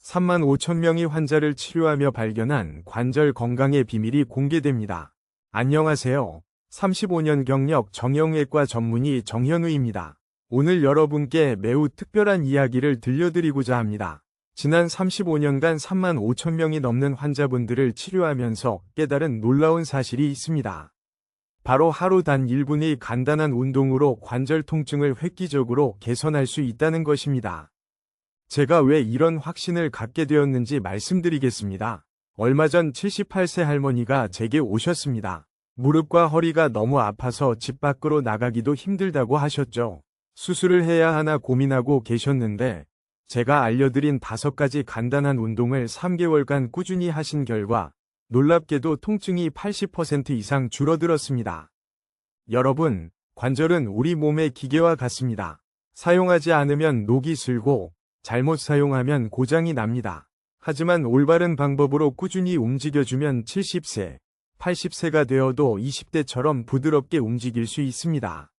35,000명의 환자를 치료하며 발견한 관절 건강의 비밀이 공개됩니다. 안녕하세요. 35년 경력 정형외과 전문의 정현우입니다. 오늘 여러분께 매우 특별한 이야기를 들려드리고자 합니다. 지난 35년간 35,000명이 넘는 환자분들을 치료하면서 깨달은 놀라운 사실이 있습니다. 바로 하루 단 1분의 간단한 운동으로 관절 통증을 획기적으로 개선할 수 있다는 것입니다. 제가 왜 이런 확신을 갖게 되었는지 말씀드리겠습니다. 얼마 전 78세 할머니가 제게 오셨습니다. 무릎과 허리가 너무 아파서 집 밖으로 나가기도 힘들다고 하셨죠. 수술을 해야 하나 고민하고 계셨는데 제가 알려드린 5가지 간단한 운동을 3개월간 꾸준히 하신 결과 놀랍게도 통증이 80% 이상 줄어들었습니다. 여러분, 관절은 우리 몸의 기계와 같습니다. 사용하지 않으면 녹이 슬고 잘못 사용하면 고장이 납니다. 하지만 올바른 방법으로 꾸준히 움직여주면 70세, 80세가 되어도 20대처럼 부드럽게 움직일 수 있습니다.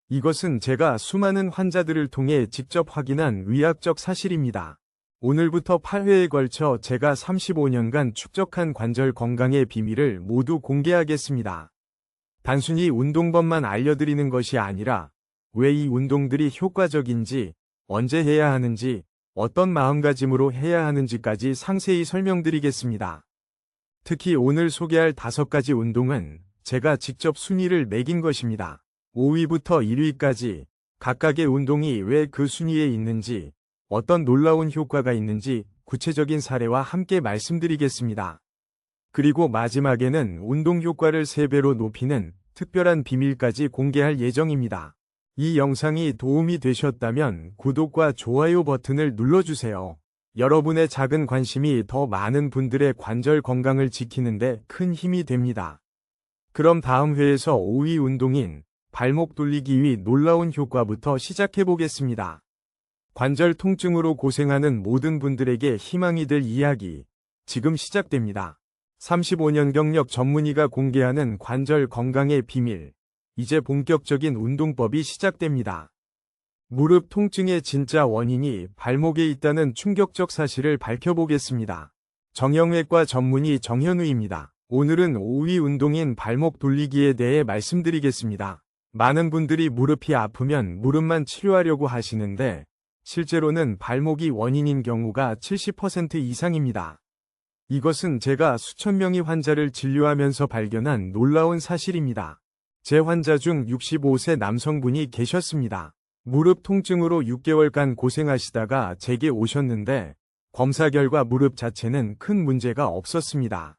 이것은 제가 수많은 환자들을 통해 직접 확인한 의학적 사실입니다. 오늘부터 8회에 걸쳐 제가 35년간 축적한 관절 건강의 비밀을 모두 공개하겠습니다. 단순히 운동법만 알려드리는 것이 아니라 왜 이 운동들이 효과적인지, 언제 해야 하는지, 어떤 마음가짐으로 해야 하는지까지 상세히 설명드리겠습니다. 특히 오늘 소개할 5가지 운동은 제가 직접 순위를 매긴 것입니다. 5위부터 1위까지 각각의 운동이 왜 그 순위에 있는지, 어떤 놀라운 효과가 있는지 구체적인 사례와 함께 말씀드리겠습니다. 그리고 마지막에는 운동 효과를 3배로 높이는 특별한 비밀까지 공개할 예정입니다. 이 영상이 도움이 되셨다면 구독과 좋아요 버튼을 눌러주세요. 여러분의 작은 관심이 더 많은 분들의 관절 건강을 지키는 데 큰 힘이 됩니다. 그럼 다음 회에서 5위 운동인 발목 돌리기 위 놀라운 효과부터 시작해 보겠습니다. 관절 통증으로 고생하는 모든 분들에게 희망이 될 이야기, 지금 시작됩니다. 35년 경력 전문의가 공개하는 관절 건강의 비밀, 이제 본격적인 운동법이 시작됩니다. 무릎 통증의 진짜 원인이 발목에 있다는 충격적 사실을 밝혀보겠습니다. 정형외과 전문의 정현우입니다. 오늘은 5위 운동인 발목 돌리기에 대해 말씀드리겠습니다. 많은 분들이 무릎이 아프면 무릎만 치료하려고 하시는데 실제로는 발목이 원인인 경우가 70% 이상입니다. 이것은 제가 수천 명의 환자를 진료하면서 발견한 놀라운 사실입니다. 제 환자 중 65세 남성분이 계셨습니다. 무릎 통증으로 6개월간 고생하시다가 제게 오셨는데 검사 결과 무릎 자체는 큰 문제가 없었습니다.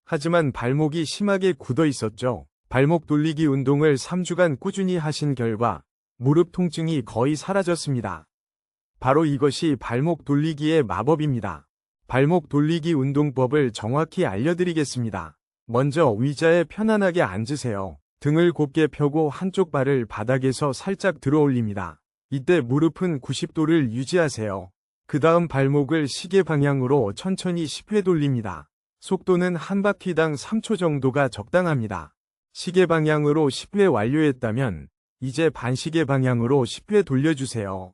하지만 발목이 심하게 굳어 있었죠. 발목 돌리기 운동을 3주간 꾸준히 하신 결과 무릎 통증이 거의 사라졌습니다. 바로 이것이 발목 돌리기의 마법입니다. 발목 돌리기 운동법을 정확히 알려드리겠습니다. 먼저 의자에 편안하게 앉으세요. 등을 곱게 펴고 한쪽 발을 바닥에서 살짝 들어 올립니다. 이때 무릎은 90도를 유지하세요. 그 다음 발목을 시계 방향으로 천천히 10회 돌립니다. 속도는 한 바퀴당 3초 정도가 적당합니다. 시계 방향으로 10회 완료했다면 이제 반시계 방향으로 10회 돌려주세요.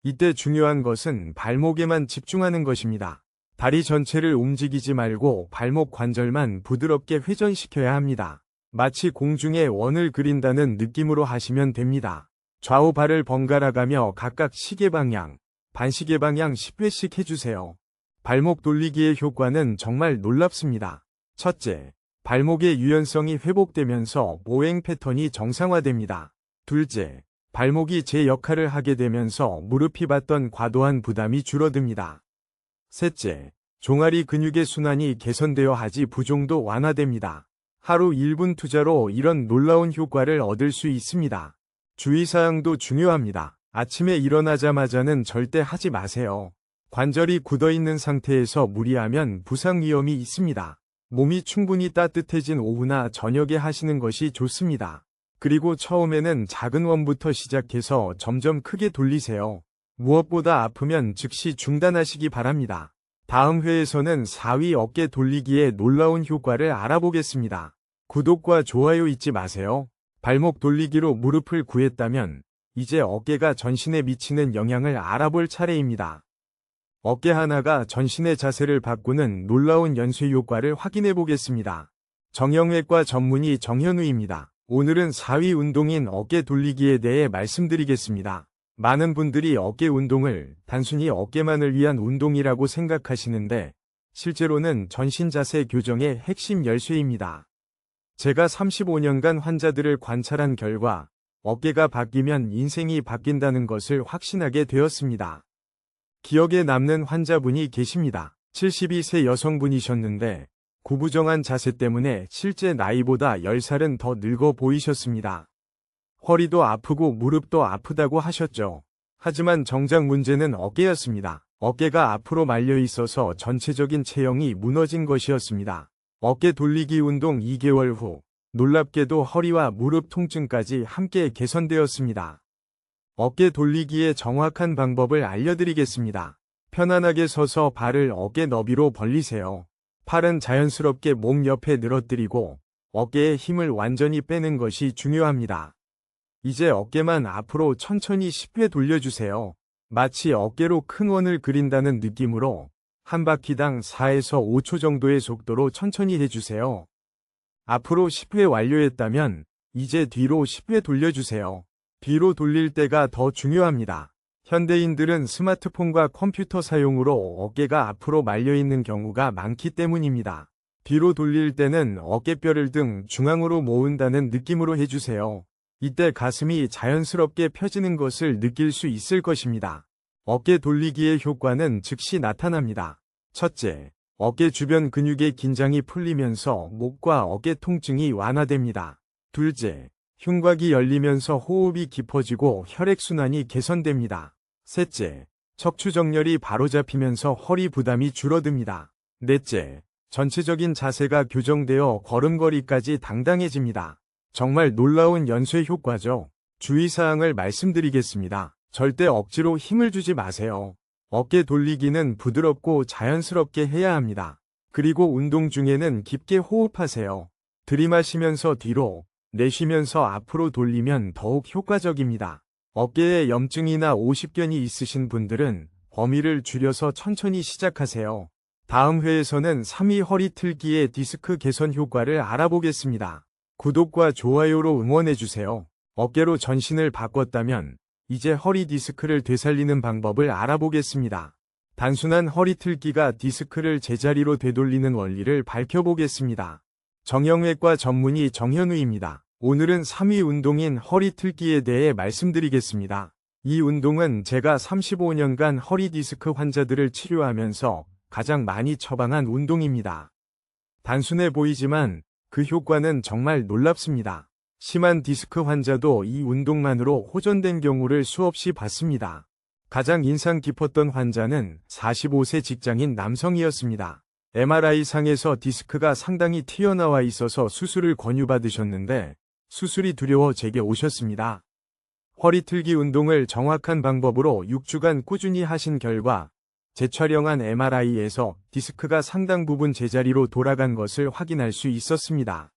이때 중요한 것은 발목에만 집중하는 것입니다. 다리 전체를 움직이지 말고 발목 관절만 부드럽게 회전시켜야 합니다. 마치 공중에 원을 그린다는 느낌으로 하시면 됩니다. 좌우 발을 번갈아 가며 각각 시계 방향, 반시계 방향 10회씩 해주세요. 발목 돌리기의 효과는 정말 놀랍습니다. 첫째, 발목의 유연성이 회복되면서 보행 패턴이 정상화됩니다. 둘째, 발목이 제 역할을 하게 되면서 무릎이 받던 과도한 부담이 줄어듭니다. 셋째, 종아리 근육의 순환이 개선되어 하지 부종도 완화됩니다. 하루 1분 투자로 이런 놀라운 효과를 얻을 수 있습니다. 주의사항도 중요합니다. 아침에 일어나자마자는 절대 하지 마세요. 관절이 굳어있는 상태에서 무리하면 부상 위험이 있습니다. 몸이 충분히 따뜻해진 오후나 저녁에 하시는 것이 좋습니다. 그리고 처음에는 작은 원부터 시작해서 점점 크게 돌리세요. 무엇보다 아프면 즉시 중단하시기 바랍니다. 다음 회에서는 4위 어깨 돌리기의 놀라운 효과를 알아보겠습니다. 구독과 좋아요 잊지 마세요. 발목 돌리기로 무릎을 구했다면 이제 어깨가 전신에 미치는 영향을 알아볼 차례입니다. 어깨 하나가 전신의 자세를 바꾸는 놀라운 연쇄 효과를 확인해 보겠습니다. 정형외과 전문의 정현우입니다. 오늘은 4위 운동인 어깨 돌리기에 대해 말씀드리겠습니다. 많은 분들이 어깨 운동을 단순히 어깨만을 위한 운동이라고 생각하시는데 실제로는 전신 자세 교정의 핵심 열쇠입니다. 제가 35년간 환자들을 관찰한 결과 어깨가 바뀌면 인생이 바뀐다는 것을 확신하게 되었습니다. 기억에 남는 환자분이 계십니다. 72세 여성분이셨는데 구부정한 자세 때문에 실제 나이보다 10살은 더 늙어 보이셨습니다. 허리도 아프고 무릎도 아프다고 하셨죠. 하지만 정작 문제는 어깨였습니다. 어깨가 앞으로 말려 있어서 전체적인 체형이 무너진 것이었습니다. 어깨 돌리기 운동 2개월 후 놀랍게도 허리와 무릎 통증까지 함께 개선되었습니다. 어깨 돌리기의 정확한 방법을 알려드리겠습니다. 편안하게 서서 발을 어깨 너비로 벌리세요. 팔은 자연스럽게 몸 옆에 늘어뜨리고 어깨에 힘을 완전히 빼는 것이 중요합니다. 이제 어깨만 앞으로 천천히 10회 돌려주세요. 마치 어깨로 큰 원을 그린다는 느낌으로 한 바퀴당 4에서 5초 정도의 속도로 천천히 해주세요. 앞으로 10회 완료했다면 이제 뒤로 10회 돌려주세요. 뒤로 돌릴 때가 더 중요합니다. 현대인들은 스마트폰과 컴퓨터 사용으로 어깨가 앞으로 말려 있는 경우가 많기 때문입니다. 뒤로 돌릴 때는 어깨뼈를 등 중앙으로 모은다는 느낌으로 해주세요. 이때 가슴이 자연스럽게 펴지는 것을 느낄 수 있을 것입니다. 어깨 돌리기의 효과는 즉시 나타납니다. 첫째, 어깨 주변 근육의 긴장이 풀리면서 목과 어깨 통증이 완화됩니다. 둘째, 흉곽이 열리면서 호흡이 깊어지고 혈액순환이 개선됩니다. 셋째, 척추 정렬이 바로잡히면서 허리 부담이 줄어듭니다. 넷째, 전체적인 자세가 교정되어 걸음걸이까지 당당해집니다. 정말 놀라운 연쇄 효과죠. 주의사항을 말씀드리겠습니다. 절대 억지로 힘을 주지 마세요. 어깨 돌리기는 부드럽고 자연스럽게 해야 합니다. 그리고 운동 중에는 깊게 호흡하세요. 들이마시면서 뒤로, 내쉬면서 앞으로 돌리면 더욱 효과적입니다. 어깨에 염증이나 오십견이 있으신 분들은 범위를 줄여서 천천히 시작하세요. 다음 회에서는 3위 허리 틀기의 디스크 개선 효과를 알아보겠습니다. 구독과 좋아요로 응원해주세요. 어깨로 전신을 바꿨다면 이제 허리 디스크를 되살리는 방법을 알아보겠습니다. 단순한 허리 틀기가 디스크를 제자리로 되돌리는 원리를 밝혀보겠습니다. 정형외과 전문의 정현우입니다. 오늘은 3위 운동인 허리 틀기에 대해 말씀드리겠습니다. 이 운동은 제가 35년간 허리 디스크 환자들을 치료하면서 가장 많이 처방한 운동입니다. 단순해 보이지만 그 효과는 정말 놀랍습니다. 심한 디스크 환자도 이 운동만으로 호전된 경우를 수없이 봤습니다. 가장 인상 깊었던 환자는 45세 직장인 남성이었습니다. MRI상에서 디스크가 상당히 튀어나와 있어서 수술을 권유받으셨는데 수술이 두려워 제게 오셨습니다. 허리 틀기 운동을 정확한 방법으로 6주간 꾸준히 하신 결과 재촬영한 MRI에서 디스크가 상당 부분 제자리로 돌아간 것을 확인할 수 있었습니다.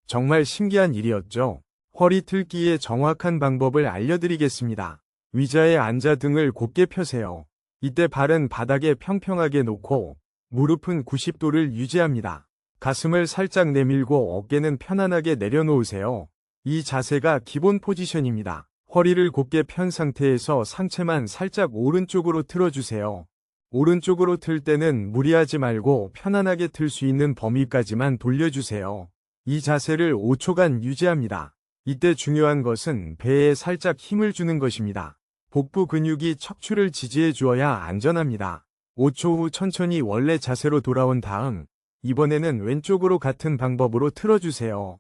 정말 신기한 일이었죠. 허리 틀기의 정확한 방법을 알려드리겠습니다. 의자에 앉아 등을 곧게 펴세요. 이때 발은 바닥에 평평하게 놓고 무릎은 90도를 유지합니다. 가슴을 살짝 내밀고 어깨는 편안하게 내려놓으세요. 이 자세가 기본 포지션입니다. 허리를 곧게 편 상태에서 상체만 살짝 오른쪽으로 틀어주세요. 오른쪽으로 틀 때는 무리하지 말고 편안하게 틀 수 있는 범위까지만 돌려주세요. 이 자세를 5초간 유지합니다. 이때 중요한 것은 배에 살짝 힘을 주는 것입니다. 복부 근육이 척추를 지지해 주어야 안전합니다. 5초 후 천천히 원래 자세로 돌아온 다음 이번에는 왼쪽으로 같은 방법으로 틀어주세요.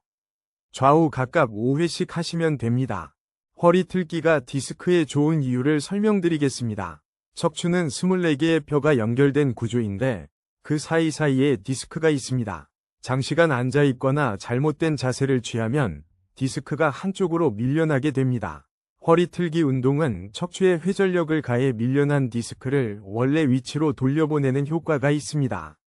좌우 각각 5회씩 하시면 됩니다. 허리 틀기가 디스크에 좋은 이유를 설명드리겠습니다. 척추는 24개의 뼈가 연결된 구조인데 그 사이사이에 디스크가 있습니다. 장시간 앉아 있거나 잘못된 자세를 취하면 디스크가 한쪽으로 밀려나게 됩니다. 허리 틀기 운동은 척추에 회전력을 가해 밀려난 디스크를 원래 위치로 돌려보내는 효과가 있습니다.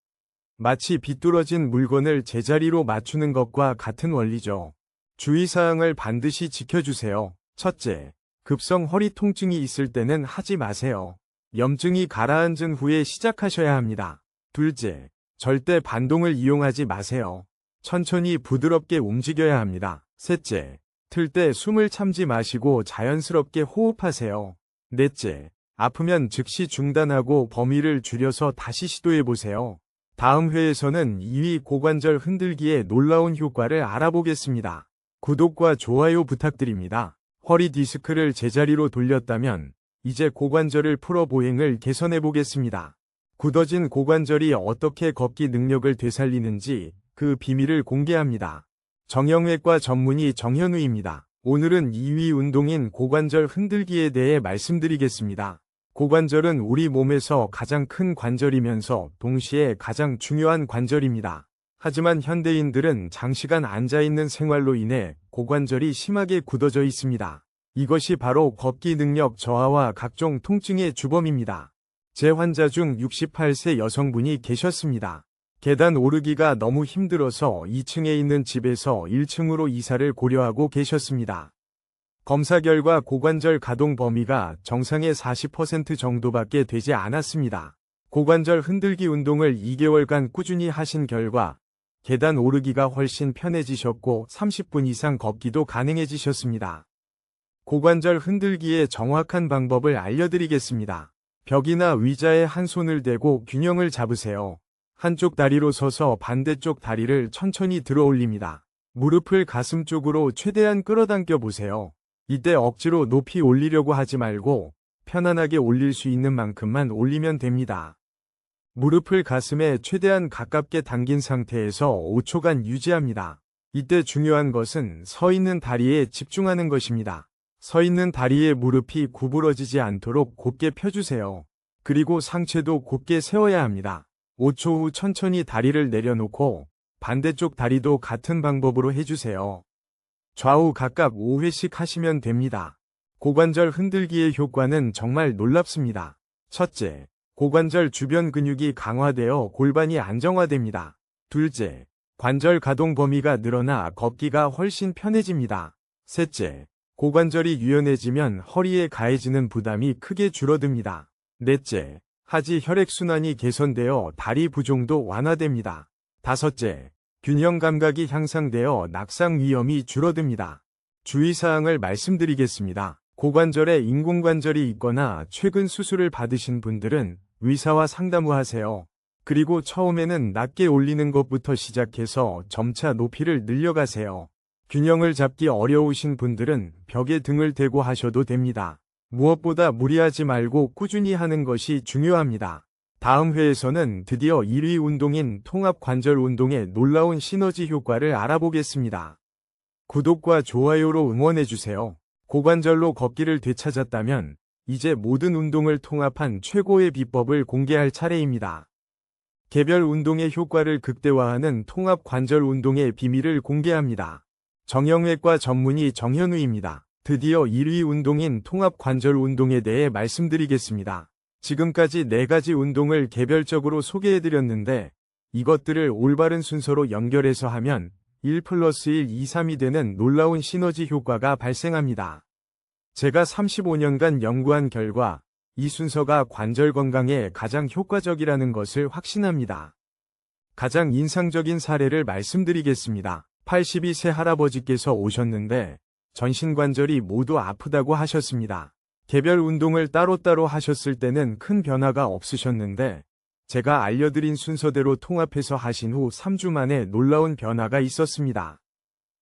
마치 비뚤어진 물건을 제자리로 맞추는 것과 같은 원리죠. 주의사항을 반드시 지켜주세요. 첫째, 급성 허리 통증이 있을 때는 하지 마세요. 염증이 가라앉은 후에 시작하셔야 합니다. 둘째, 절대 반동을 이용하지 마세요. 천천히 부드럽게 움직여야 합니다. 셋째, 틀 때 숨을 참지 마시고 자연스럽게 호흡하세요. 넷째, 아프면 즉시 중단하고 범위를 줄여서 다시 시도해보세요. 다음 회에서는 2위 고관절 흔들기의 놀라운 효과를 알아보겠습니다. 구독과 좋아요 부탁드립니다. 허리 디스크를 제자리로 돌렸다면 이제 고관절을 풀어 보행을 개선해 보겠습니다. 굳어진 고관절이 어떻게 걷기 능력을 되살리는지 그 비밀을 공개합니다. 정형외과 전문의 정현우입니다. 오늘은 2위 운동인 고관절 흔들기에 대해 말씀드리겠습니다. 고관절은 우리 몸에서 가장 큰 관절이면서 동시에 가장 중요한 관절입니다. 하지만 현대인들은 장시간 앉아있는 생활로 인해 고관절이 심하게 굳어져 있습니다. 이것이 바로 걷기 능력 저하와 각종 통증의 주범입니다. 제 환자 중 68세 여성분이 계셨습니다. 계단 오르기가 너무 힘들어서 2층에 있는 집에서 1층으로 이사를 고려하고 계셨습니다. 검사 결과 고관절 가동 범위가 정상의 40% 정도밖에 되지 않았습니다. 고관절 흔들기 운동을 2개월간 꾸준히 하신 결과 계단 오르기가 훨씬 편해지셨고 30분 이상 걷기도 가능해지셨습니다. 고관절 흔들기의 정확한 방법을 알려드리겠습니다. 벽이나 의자에 한 손을 대고 균형을 잡으세요. 한쪽 다리로 서서 반대쪽 다리를 천천히 들어 올립니다. 무릎을 가슴 쪽으로 최대한 끌어당겨 보세요. 이때 억지로 높이 올리려고 하지 말고 편안하게 올릴 수 있는 만큼만 올리면 됩니다. 무릎을 가슴에 최대한 가깝게 당긴 상태에서 5초간 유지합니다. 이때 중요한 것은 서 있는 다리에 집중하는 것입니다. 서 있는 다리에 무릎이 구부러지지 않도록 곧게 펴주세요. 그리고 상체도 곧게 세워야 합니다. 5초 후 천천히 다리를 내려놓고 반대쪽 다리도 같은 방법으로 해주세요. 좌우 각각 5회씩 하시면 됩니다. 고관절 흔들기의 효과는 정말 놀랍습니다. 첫째, 고관절 주변 근육이 강화되어 골반이 안정화됩니다. 둘째, 관절 가동 범위가 늘어나 걷기가 훨씬 편해집니다. 셋째, 고관절이 유연해지면 허리에 가해지는 부담이 크게 줄어듭니다. 넷째, 하지 혈액순환이 개선되어 다리 부종도 완화됩니다. 다섯째, 균형 감각이 향상되어 낙상 위험이 줄어듭니다. 주의사항을 말씀드리겠습니다. 고관절에 인공관절이 있거나 최근 수술을 받으신 분들은 의사와 상담 후 하세요. 그리고 처음에는 낮게 올리는 것부터 시작해서 점차 높이를 늘려가세요. 균형을 잡기 어려우신 분들은 벽에 등을 대고 하셔도 됩니다. 무엇보다 무리하지 말고 꾸준히 하는 것이 중요합니다. 다음 회에서는 드디어 1위 운동인 통합관절 운동의 놀라운 시너지 효과를 알아보겠습니다. 구독과 좋아요로 응원해주세요. 고관절로 걷기를 되찾았다면 이제 모든 운동을 통합한 최고의 비법을 공개할 차례입니다. 개별 운동의 효과를 극대화하는 통합관절 운동의 비밀을 공개합니다. 정형외과 전문의 정현우입니다. 드디어 1위 운동인 통합관절 운동에 대해 말씀드리겠습니다. 지금까지 4가지 운동을 개별적으로 소개해드렸는데 이것들을 올바른 순서로 연결해서 하면 1+1 2, 3이 되는 놀라운 시너지 효과가 발생합니다. 제가 35년간 연구한 결과 이 순서가 관절 건강에 가장 효과적이라는 것을 확신합니다. 가장 인상적인 사례를 말씀드리겠습니다. 82세 할아버지께서 오셨는데 전신관절이 모두 아프다고 하셨습니다. 개별 운동을 따로따로 하셨을 때는 큰 변화가 없으셨는데 제가 알려드린 순서대로 통합해서 하신 후 3주 만에 놀라운 변화가 있었습니다.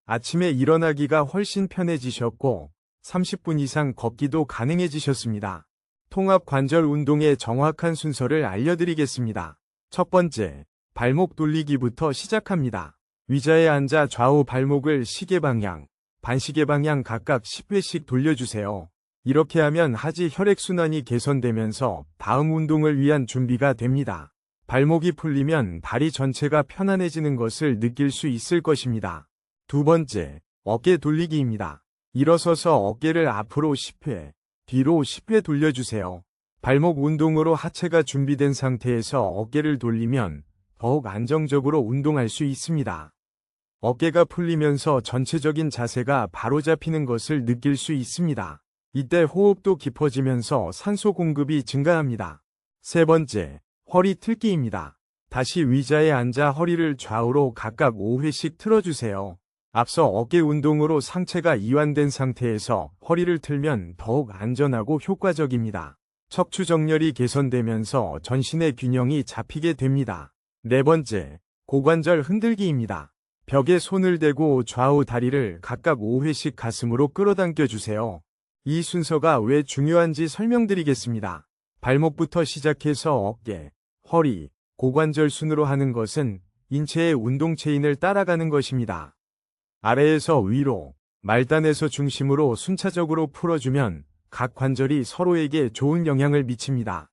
아침에 일어나기가 훨씬 편해지셨고 30분 이상 걷기도 가능해지셨습니다. 통합 관절 운동의 정확한 순서를 알려드리겠습니다. 첫 번째, 발목 돌리기부터 시작합니다. 의자에 앉아 좌우 발목을 시계 방향, 반시계 방향 각각 10회씩 돌려주세요. 이렇게 하면 하지 혈액순환이 개선되면서 다음 운동을 위한 준비가 됩니다. 발목이 풀리면 다리 전체가 편안해지는 것을 느낄 수 있을 것입니다. 두 번째, 어깨 돌리기입니다. 일어서서 어깨를 앞으로 10회, 뒤로 10회 돌려주세요. 발목 운동으로 하체가 준비된 상태에서 어깨를 돌리면 더욱 안정적으로 운동할 수 있습니다. 어깨가 풀리면서 전체적인 자세가 바로 잡히는 것을 느낄 수 있습니다. 이때 호흡도 깊어지면서 산소 공급이 증가합니다. 세 번째, 허리 틀기입니다. 다시 의자에 앉아 허리를 좌우로 각각 5회씩 틀어주세요. 앞서 어깨 운동으로 상체가 이완된 상태에서 허리를 틀면 더욱 안전하고 효과적입니다. 척추 정렬이 개선되면서 전신의 균형이 잡히게 됩니다. 네 번째, 고관절 흔들기입니다. 벽에 손을 대고 좌우 다리를 각각 5회씩 가슴으로 끌어당겨 주세요. 이 순서가 왜 중요한지 설명드리겠습니다. 발목부터 시작해서 어깨, 허리, 고관절 순으로 하는 것은 인체의 운동 체인을 따라가는 것입니다. 아래에서 위로, 말단에서 중심으로 순차적으로 풀어주면 각 관절이 서로에게 좋은 영향을 미칩니다.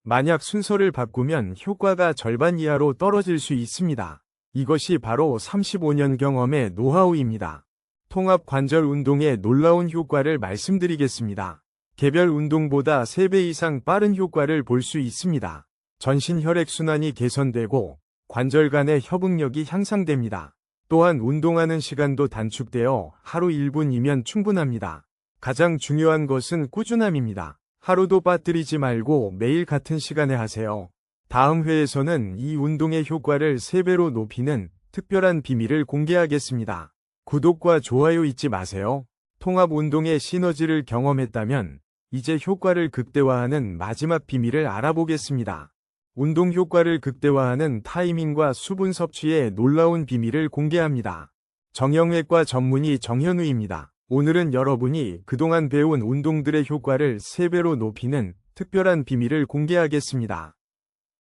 만약 순서를 바꾸면 효과가 절반 이하로 떨어질 수 있습니다. 이것이 바로 35년 경험의 노하우입니다. 통합 관절 운동의 놀라운 효과를 말씀드리겠습니다. 개별 운동보다 3배 이상 빠른 효과를 볼 수 있습니다. 전신 혈액순환이 개선되고 관절 간의 협응력이 향상됩니다. 또한 운동하는 시간도 단축되어 하루 1분이면 충분합니다. 가장 중요한 것은 꾸준함입니다. 하루도 빠뜨리지 말고 매일 같은 시간에 하세요. 다음 회에서는 이 운동의 효과를 3배로 높이는 특별한 비밀을 공개하겠습니다. 구독과 좋아요 잊지 마세요. 통합 운동의 시너지를 경험했다면 이제 효과를 극대화하는 마지막 비밀을 알아보겠습니다. 운동 효과를 극대화하는 타이밍과 수분 섭취의 놀라운 비밀을 공개합니다. 정형외과 전문의 정현우입니다. 오늘은 여러분이 그동안 배운 운동들의 효과를 3배로 높이는 특별한 비밀을 공개하겠습니다.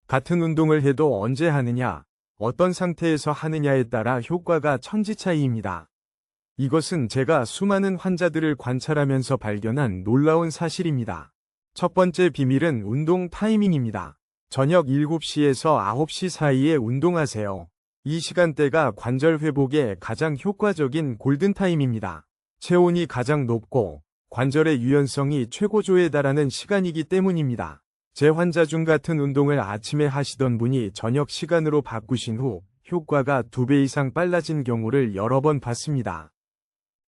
같은 운동을 해도 언제 하느냐, 어떤 상태에서 하느냐에 따라 효과가 천지차이입니다. 이것은 제가 수많은 환자들을 관찰하면서 발견한 놀라운 사실입니다. 첫 번째 비밀은 운동 타이밍입니다. 저녁 7시에서 9시 사이에 운동하세요. 이 시간대가 관절 회복에 가장 효과적인 골든타임입니다. 체온이 가장 높고 관절의 유연성이 최고조에 달하는 시간이기 때문입니다. 제 환자 중 같은 운동을 아침에 하시던 분이 저녁 시간으로 바꾸신 후 효과가 2배 이상 빨라진 경우를 여러 번 봤습니다.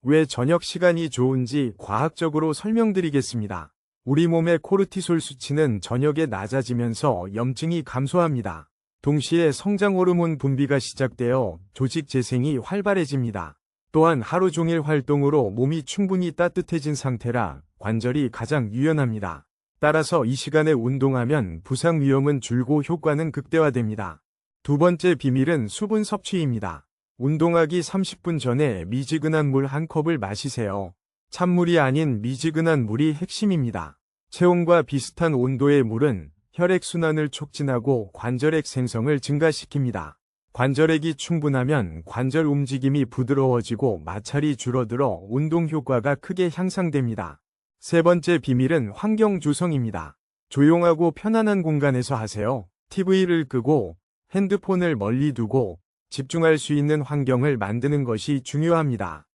왜 저녁 시간이 좋은지 과학적으로 설명드리겠습니다. 우리 몸의 코르티솔 수치는 저녁에 낮아지면서 염증이 감소합니다. 동시에 성장 호르몬 분비가 시작되어 조직 재생이 활발해집니다. 또한 하루 종일 활동으로 몸이 충분히 따뜻해진 상태라 관절이 가장 유연합니다. 따라서 이 시간에 운동하면 부상 위험은 줄고 효과는 극대화됩니다. 두 번째 비밀은 수분 섭취입니다. 운동하기 30분 전에 미지근한 물 1컵을 마시세요. 찬물이 아닌 미지근한 물이 핵심입니다. 체온과 비슷한 온도의 물은 혈액순환을 촉진하고 관절액 생성을 증가시킵니다. 관절액이 충분하면 관절 움직임이 부드러워지고 마찰이 줄어들어 운동 효과가 크게 향상됩니다. 세 번째 비밀은 환경 조성입니다. 조용하고 편안한 공간에서 하세요. TV를 끄고 핸드폰을 멀리 두고 집중할 수 있는 환경을 만드는 것이 중요합니다.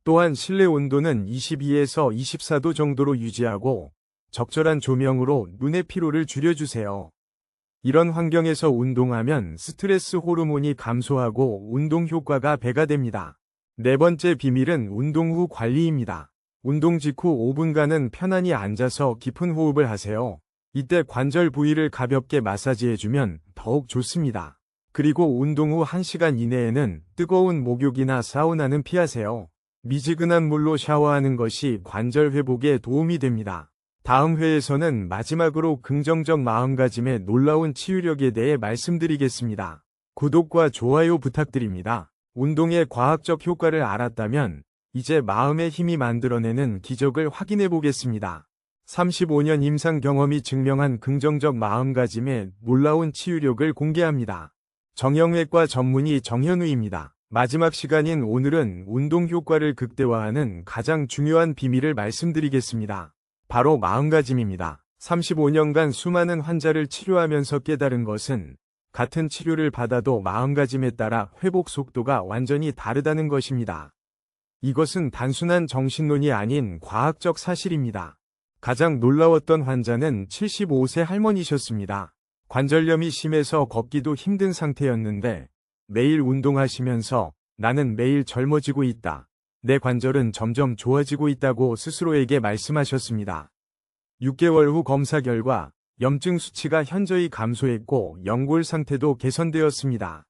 또한 실내 온도는 22에서 24도 정도로 유지하고 적절한 조명으로 눈의 피로를 줄여주세요. 이런 환경에서 운동하면 스트레스 호르몬이 감소하고 운동 효과가 배가 됩니다. 네 번째 비밀은 운동 후 관리입니다. 운동 직후 5분간은 편안히 앉아서 깊은 호흡을 하세요. 이때 관절 부위를 가볍게 마사지해주면 더욱 좋습니다. 그리고 운동 후 1시간 이내에는 뜨거운 목욕이나 사우나는 피하세요. 미지근한 물로 샤워하는 것이 관절 회복에 도움이 됩니다. 다음 회에서는 마지막으로 긍정적 마음가짐의 놀라운 치유력에 대해 말씀드리겠습니다. 구독과 좋아요 부탁드립니다. 운동의 과학적 효과를 알았다면 이제 마음의 힘이 만들어내는 기적을 확인해 보겠습니다. 35년 임상 경험이 증명한 긍정적 마음가짐의 놀라운 치유력을 공개합니다. 정형외과 전문의 정현우입니다. 마지막 시간인 오늘은 운동 효과를 극대화하는 가장 중요한 비밀을 말씀드리겠습니다. 바로 마음가짐입니다. 35년간 수많은 환자를 치료하면서 깨달은 것은 같은 치료를 받아도 마음가짐에 따라 회복 속도가 완전히 다르다는 것입니다. 이것은 단순한 정신론이 아닌 과학적 사실입니다. 가장 놀라웠던 환자는 75세 할머니셨습니다. 관절염이 심해서 걷기도 힘든 상태였는데 매일 운동하시면서 나는 매일 젊어지고 있다. 내 관절은 점점 좋아지고 있다고 스스로에게 말씀하셨습니다. 6개월 후 검사 결과 염증 수치가 현저히 감소했고 연골 상태도 개선되었습니다.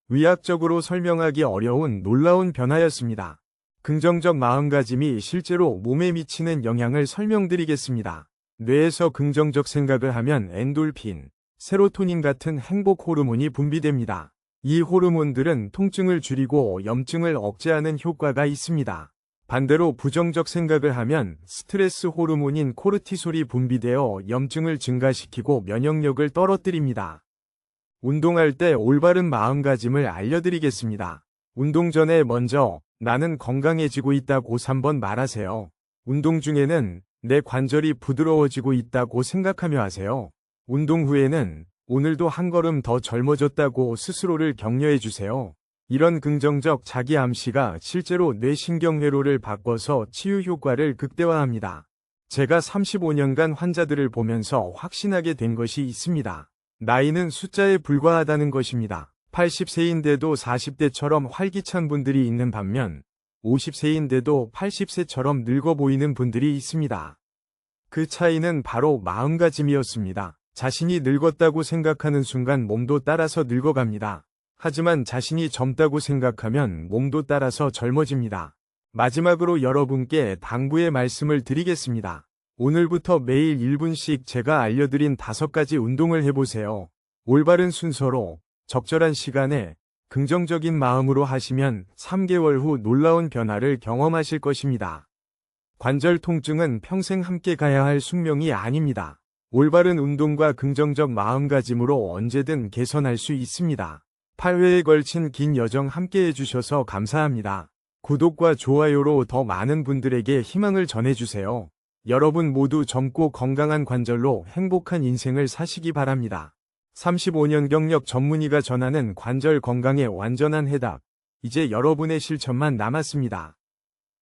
의학적으로 설명하기 어려운 놀라운 변화였습니다. 긍정적 마음가짐이 실제로 몸에 미치는 영향을 설명드리겠습니다. 뇌에서 긍정적 생각을 하면 엔돌핀, 세로토닌 같은 행복 호르몬이 분비됩니다. 이 호르몬들은 통증을 줄이고 염증을 억제하는 효과가 있습니다. 반대로 부정적 생각을 하면 스트레스 호르몬인 코르티솔이 분비되어 염증을 증가시키고 면역력을 떨어뜨립니다. 운동할 때 올바른 마음가짐을 알려드리겠습니다. 운동 전에 먼저 나는 건강해지고 있다고 3번 말하세요. 운동 중에는 내 관절이 부드러워지고 있다고 생각하며 하세요. 운동 후에는 오늘도 한 걸음 더 젊어졌다고 스스로를 격려해 주세요. 이런 긍정적 자기 암시가 실제로 뇌신경회로를 바꿔서 치유 효과를 극대화합니다. 제가 35년간 환자들을 보면서 확신하게 된 것이 있습니다. 나이는 숫자에 불과하다는 것입니다. 80세인데도 40대처럼 활기찬 분들이 있는 반면 50세인데도 80세처럼 늙어 보이는 분들이 있습니다. 그 차이는 바로 마음가짐이었습니다. 자신이 늙었다고 생각하는 순간 몸도 따라서 늙어갑니다. 하지만 자신이 젊다고 생각하면 몸도 따라서 젊어집니다. 마지막으로 여러분께 당부의 말씀을 드리겠습니다. 오늘부터 매일 1분씩 제가 알려드린 5가지 운동을 해보세요. 올바른 순서로 적절한 시간에 긍정적인 마음으로 하시면 3개월 후 놀라운 변화를 경험하실 것입니다. 관절 통증은 평생 함께 가야 할 숙명이 아닙니다. 올바른 운동과 긍정적 마음가짐으로 언제든 개선할 수 있습니다. 8회에 걸친 긴 여정 함께 해주셔서 감사합니다. 구독과 좋아요로 더 많은 분들에게 희망을 전해주세요. 여러분 모두 젊고 건강한 관절로 행복한 인생을 사시기 바랍니다. 35년 경력 전문의가 전하는 관절 건강의 완전한 해답. 이제 여러분의 실천만 남았습니다.